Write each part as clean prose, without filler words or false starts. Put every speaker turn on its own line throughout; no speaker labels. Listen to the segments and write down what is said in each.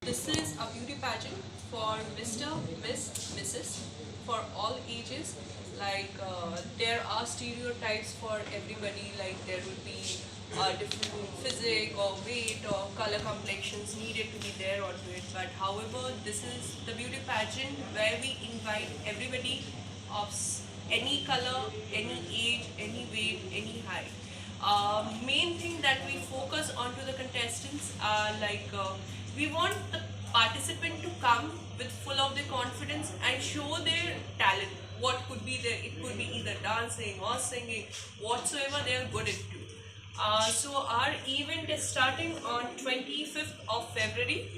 This is a beauty pageant for Mr., Miss, Mrs. for all ages. There are stereotypes for everybody. Like there will be different physique or weight or color complexions needed to be there onto it. But however, this is the beauty pageant where we invite everybody of any color, any age, any weight, any height. Main thing that we focus onto the contestants are we want the participant to come with full of their confidence and show their talent. What could be there? It could be either dancing or singing, whatsoever they are good at. So our event is starting on 25th of February.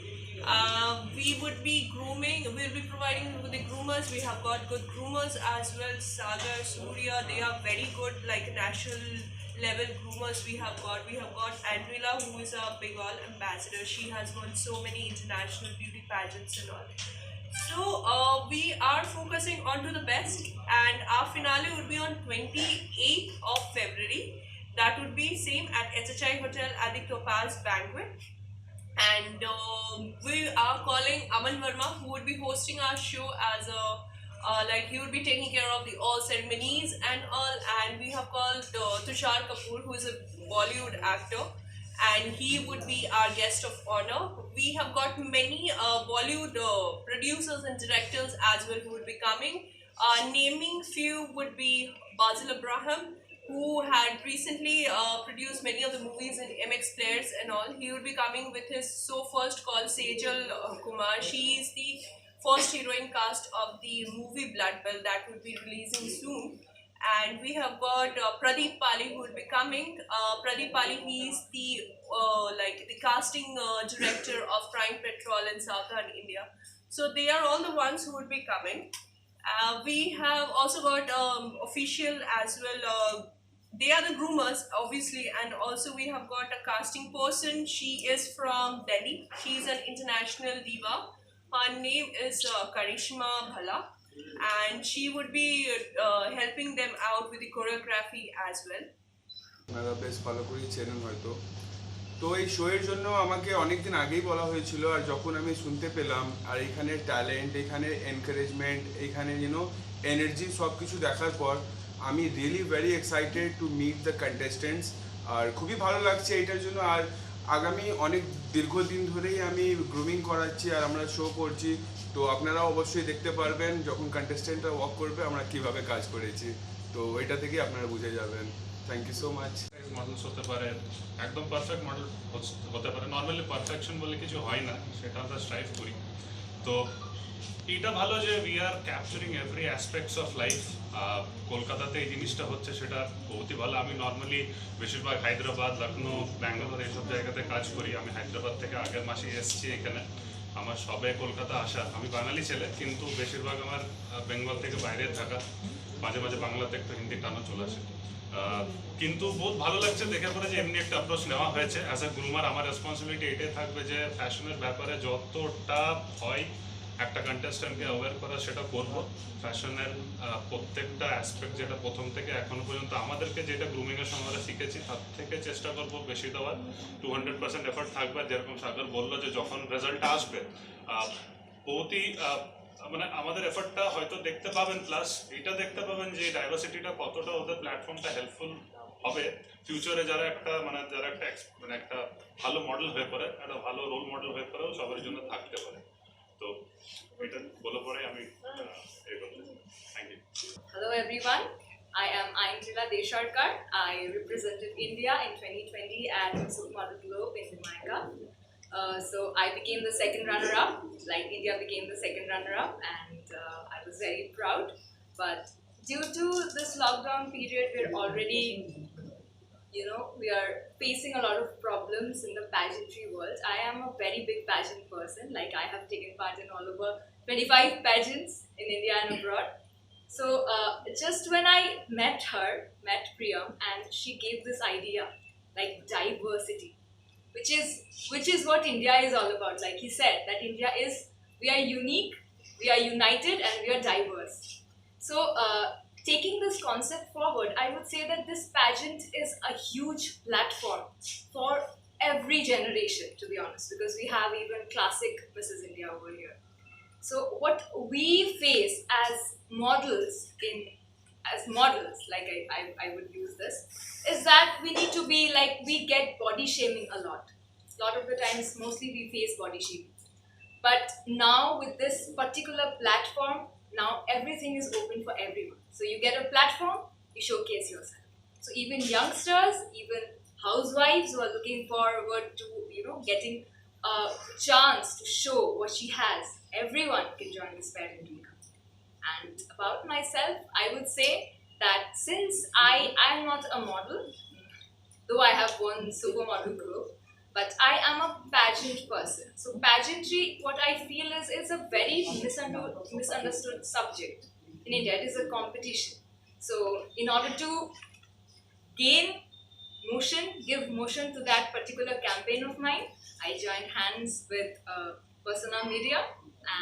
We would be grooming, we'll be providing with the groomers. We have got good groomers as well. Sagar, Surya, they are very good, like national level groomers. We have got Andrila, who is a Bengal ambassador. She has won so many international beauty pageants and all. So we are focusing on to the best, and our finale would be on 28th of February. That would be same at HHI Hotel at the Topaz Banquet. And we are calling Aman Verma, who would be hosting our show as a he would be taking care of the all ceremonies and all. And we have called Tushar Kapoor, who is a Bollywood actor, and he would be our guest of honor. We have got many Bollywood producers and directors as well who would be coming. Naming few would be Basil Abraham, who had recently produced many of the movies in MX Players and all. He would be coming with his first called Sejal Kumar. She is the first heroine cast of the movie Blood Bell that would be releasing soon. And we have got Pradeep Pali who would be coming. Pradeep Pali, he is the the casting director of Prime Petrol in Southern India. So they are all the ones who would be coming. We have also got official as well. They are the groomers, obviously, and also we have got a casting person. She is from Delhi. She is an international diva. Her name is Karishma Bhala, and she would be helping them out with the choreography as well.
আপনারা বেশ ভালো করেই চেনেন হয়তো। তো এই show এর জন্য আমাকে অনেক দিন আগেই বলা হয়েছিল, আর যখন আমি শুনতে পেলাম আর এখানে ট্যালেন্ট, এখানে এনকারেজমেন্ট, এখানে এনার্জি সব কিছু দেখার পর আমি really very excited to meet the contestants. আর খুবই ভালো লাগছে এইটার জন্য। আর আগামী অনেক দীর্ঘদিন ধরেই আমি গ্রুমিং করাচ্ছি আর আমরা শো করছি। তো আপনারাও অবশ্যই দেখতে পারবেন যখন কন্টেস্টেন্টরা ওয়াক করবে আমরা কিভাবে কাজ করেছি। তো এটা থেকে আপনারা বুঝে যাবেন। Thank you so much.
Models হতে পারে, একদম পারফেক্ট মডেল হতে পারে। নর্মালি পারফেকশন বলে কিছু হয় না, সেটা আমরা স্ট্রাইভ করি। তো এটা ভালো যে we are capturing every aspects of life. কলকাতাতে এই জিনিসটা হচ্ছে, সেটা বহুতই ভালো। আমি নর্মালি বেশিরভাগ হায়দ্রাবাদ, লখনৌ, ব্যাঙ্গালোর এইসব জায়গাতে কাজ করি। আমি হায়দ্রাবাদ থেকে আগের মাসে এসেছি এখানে। আমার সবে কলকাতা আসা। আমি বাঙালি ছেলে, কিন্তু বেশিরভাগ আমার বেঙ্গল থেকে বাইরে থাকা। মাঝে মাঝে বাংলাতে একটু হিন্দি টানও চলে আসে। কিন্তু বহুত ভালো লাগছে দেখে পরে যে এমনি একটা অ্যাপ্রোচ নেওয়া হয়েছে। অ্যাজ এ গ্রুমার আমার রেসপন্সিবিলিটি এটাই থাকবে যে ফ্যাশনের ব্যাপারে যতটা হয় একটা কন্টেস্ট্যান্টকে অ্যাওয়্যার করা, সেটা করব। ফ্যাশনের প্রত্যেকটা অ্যাসপেক্ট যেটা প্রথম থেকে এখনো পর্যন্ত আমাদেরকে যেটা গ্রুমিংয়ের সময় আমরা শিখেছি, তার থেকে চেষ্টা করব বেশি দেওয়ার। 200% এফর্ট থাকবে। যেরকম সাগর বললো যে যখন রেজাল্ট আসবে বহুতই মানে আমাদের এফর্টটা হয়তো দেখতে পাবেন, প্লাস এটা দেখতে পাবেন যে ডাইভার্সিটিটা কতটা ওদের প্ল্যাটফর্মটা হেল্পফুল হবে ফিউচারে। যারা একটা একটা ভালো মডেল হয়ে পড়ে, একটা ভালো রোল মডেল হয়ে পড়েও সবার জন্য থাকতে পারে। তো এটা বলে পরে আমি thank you.
Hello everyone, I am Aindrila Desharkar. I represented India in 2020 at Supermodel Globe in Jamaica. So I became the second runner-up, like India became the second runner-up, and I was very proud. But due to this lockdown period, we're already, we are facing a lot of problems in the pageantry world. I am a very big pageant person. Like I have taken part in all over 25 pageants in India and abroad. So just when I met Priyam, and she gave this idea, like diversity, which is what India is all about. Like he said, that India is, we are unique, we are united, and we are diverse. So taking this concept forward, I would say that this pageant is a huge platform for every every generation, to be honest, because we have even classic Mrs. India over here. So what we face as models like I would use this, is that we need to be like, we get body shaming a lot. A lot of the times, mostly we face body shaming. But now with this particular platform, now everything is open for everyone. So you get a platform, you showcase yourself. So even youngsters, even housewives who are looking forward to, getting a chance to show what she has, everyone can join this parent week. And about myself, I would say that since I am not a model, though I have won Supermodel Group, but I am a pageant person. So pageantry, what I feel is a very misunderstood subject. In India, it is a competition. So in order to give motion to that particular campaign of mine, I joined hands with Persona Media,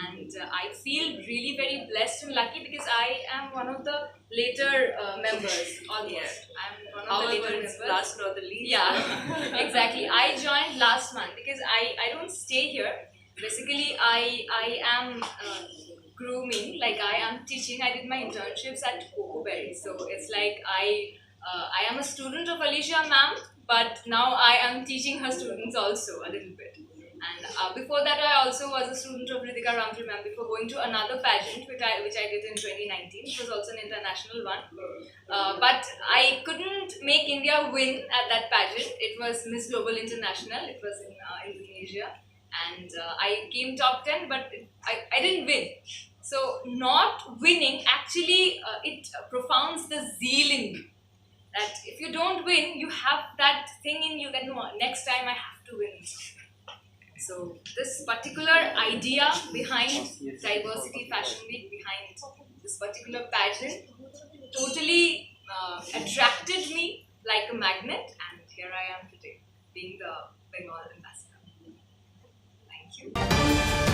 and I feel really very blessed and lucky because I am one of the later members on here. I'm one of the later members.
Last not the least.
Yeah, exactly. I joined last month because I don't stay here. Basically, I am grooming, like I am teaching. I did my internships at Coco Berry. So it's like I am a student of Alicia ma'am, but now I am teaching her students also a little bit. And before that, I also was a student of Ritika Ramji ma'am before going to another pageant which I did in 2019. It was also an international one. But I couldn't make India win at that pageant. It was Miss Global International. It was in Indonesia. And I came top 10, but I didn't win. So not winning, actually, it profounds the zeal in you. That if you don't win, you have that thing in you that, no, next time I have to win. So this particular idea behind Diversity Fashion Week, behind this particular pageant, totally attracted me like a magnet, and here I am today, being the Bengal ambassador. Thank you.